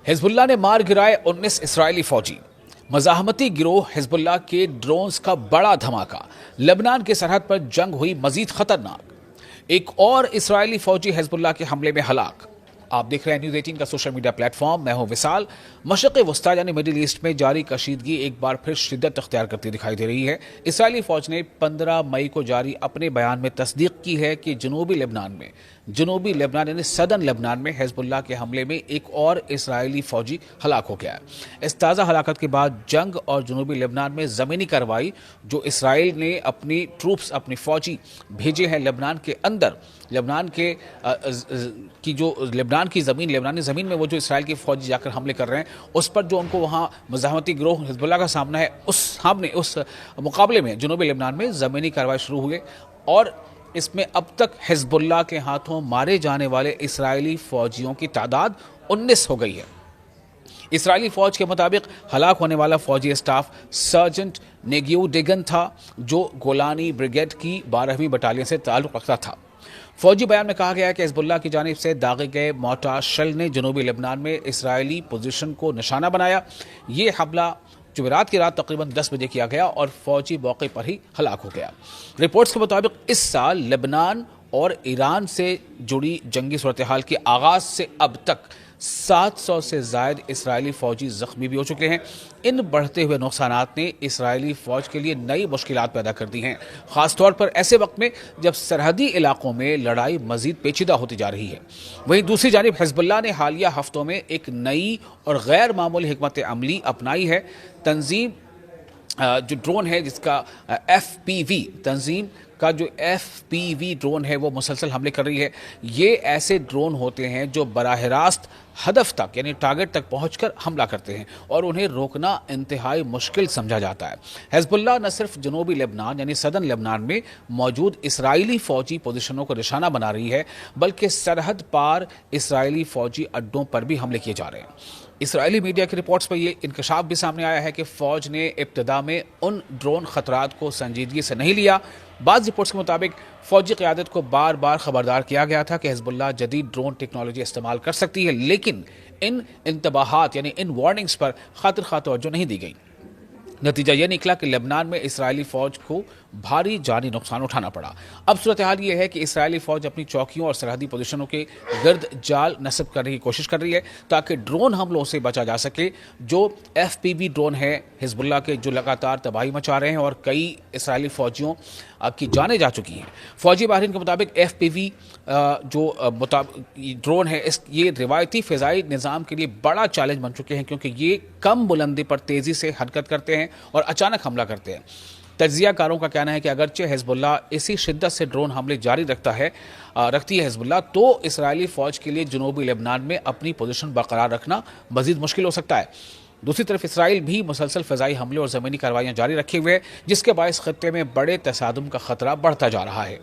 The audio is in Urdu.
حزب اللہ نے مار گرائے 19 اسرائیلی فوجی۔ مزاحمتی گروہ حزب اللہ کے ڈرونز کا بڑا دھماکہ، لبنان کی سرحد پر جنگ ہوئی مزید خطرناک۔ ایک اور اسرائیلی فوجی حزب اللہ کے حملے میں ہلاک۔ آپ دیکھ رہے ہیں نیوز 18 کا سوشل میڈیا پلیٹ فارم، میں ہوں وصال۔ مشرق وسطیٰ یعنی مڈل ایسٹ میں جاری کشیدگی ایک بار پھر شدت اختیار کرتی دکھائی دے رہی ہے۔ اسرائیلی فوج نے 15 مئی کو جاری اپنے بیان میں تصدیق کی ہے کہ جنوبی لبنان یعنی سدن لبنان میں حزب اللہ کے حملے میں ایک اور اسرائیلی فوجی ہلاک ہو گیا ہے۔ اس تازہ ہلاکت کے بعد جنگ اور جنوبی لبنان میں زمینی کارروائی جو اسرائیل نے اپنی فوجی بھیجے ہیں لبنان کے اندر، لبنانی زمین میں وہ جو اسرائیل کی فوجی جا کر حملے کر رہے ہیں، اس پر جو ان کو وہاں مزاحمتی گروہ حزب اللہ کا سامنا ہے، اس مقابلے میں جنوبی لبنان میں زمینی کارروائی شروع ہوئی اور اس میں اب تک حزب اللہ کے ہاتھوں مارے جانے والے اسرائیلی فوجیوں کی تعداد 19 ہو گئی ہے۔ اسرائیلی فوج کے مطابق ہلاک ہونے والا فوجی اسٹاف سرجنٹ نیگیو ڈیگن تھا، جو گولانی بریگیڈ کی 12ویں بٹالین سے تعلق رکھتا تھا۔ فوجی بیان میں کہا گیا ہے کہ حزب اللہ کی جانب سے داغے گئے مورٹار شیل نے جنوبی لبنان میں اسرائیلی پوزیشن کو نشانہ بنایا۔ یہ حملہ جمعرات کی رات تقریباً 10 بجے کیا گیا اور فوجی موقع پر ہی ہلاک ہو گیا۔ رپورٹس کے مطابق اس سال لبنان اور ایران سے جڑی جنگی صورتحال کے آغاز سے اب تک 700 سے زائد اسرائیلی فوجی زخمی بھی ہو چکے ہیں۔ ان بڑھتے ہوئے نقصانات نے اسرائیلی فوج کے لیے نئی مشکلات پیدا کر دی ہیں، خاص طور پر ایسے وقت میں جب سرحدی علاقوں میں لڑائی مزید پیچیدہ ہوتی جا رہی ہے۔ وہیں دوسری جانب حزب اللہ نے حالیہ ہفتوں میں ایک نئی اور غیر معمولی حکمت عملی اپنائی ہے۔ تنظیم جو ڈرون ہے جس کا تنظیم کا جو FPV ڈرون ہے وہ مسلسل حملے کر رہی ہے۔ یہ ایسے ڈرون ہوتے ہیں جو براہ راست ہدف تک یعنی ٹارگٹ تک پہنچ کر حملہ کرتے ہیں اور انہیں روکنا انتہائی مشکل سمجھا جاتا ہے۔ حزب اللہ نہ صرف جنوبی لبنان یعنی سدن لبنان میں موجود اسرائیلی فوجی پوزیشنوں کو نشانہ بنا رہی ہے، بلکہ سرحد پار اسرائیلی فوجی اڈوں پر بھی حملے کیے جا رہے ہیں۔ اسرائیلی میڈیا کی رپورٹس پر یہ انکشاف بھی سامنے آیا ہے کہ فوج نے ابتدا میں ان ڈرون خطرات کو سنجیدگی سے نہیں لیا۔ بعض رپورٹس کے مطابق فوجی قیادت کو بار بار خبردار کیا گیا تھا کہ حزب اللہ جدید ڈرون ٹیکنالوجی استعمال کر سکتی ہے، لیکن ان انتباہات یعنی ان وارننگز پر خاطر خواہ توجہ نہیں دی گئی۔ نتیجہ یہ نکلا کہ لبنان میں اسرائیلی فوج کو بھاری جانی نقصان اٹھانا پڑا۔ اب صورتحال یہ ہے کہ اسرائیلی فوج اپنی چوکیوں اور سرحدی پوزیشنوں کے گرد جال نصب کرنے کی کوشش کر رہی ہے تاکہ ڈرون حملوں سے بچا جا سکے۔ جو FPV ڈرون ہے حزب اللہ کے جو لگاتار تباہی مچا رہے ہیں اور کئی اسرائیلی فوجیوں کی جانیں جا چکی ہیں۔ فوجی ماہرین کے مطابق FPV جو ڈرون ہے یہ روایتی فضائی نظام کے لیے بڑا چیلنج بن چکے ہیں، کیونکہ یہ کم بلندی پر تیزی سے حرکت کرتے ہیں اور اچانک حملہ کرتے ہیں۔ تجزیہ کاروں کا کہنا ہے کہ اگرچہ حزب اللہ اسی شدت سے ڈرون حملے جاری رکھتی ہے حزب اللہ، تو اسرائیلی فوج کے لیے جنوبی لبنان میں اپنی پوزیشن برقرار رکھنا مزید مشکل ہو سکتا ہے۔ دوسری طرف اسرائیل بھی مسلسل فضائی حملے اور زمینی کارروائیاں جاری رکھے ہوئے ہے، جس کے باعث خطے میں بڑے تصادم کا خطرہ بڑھتا جا رہا ہے۔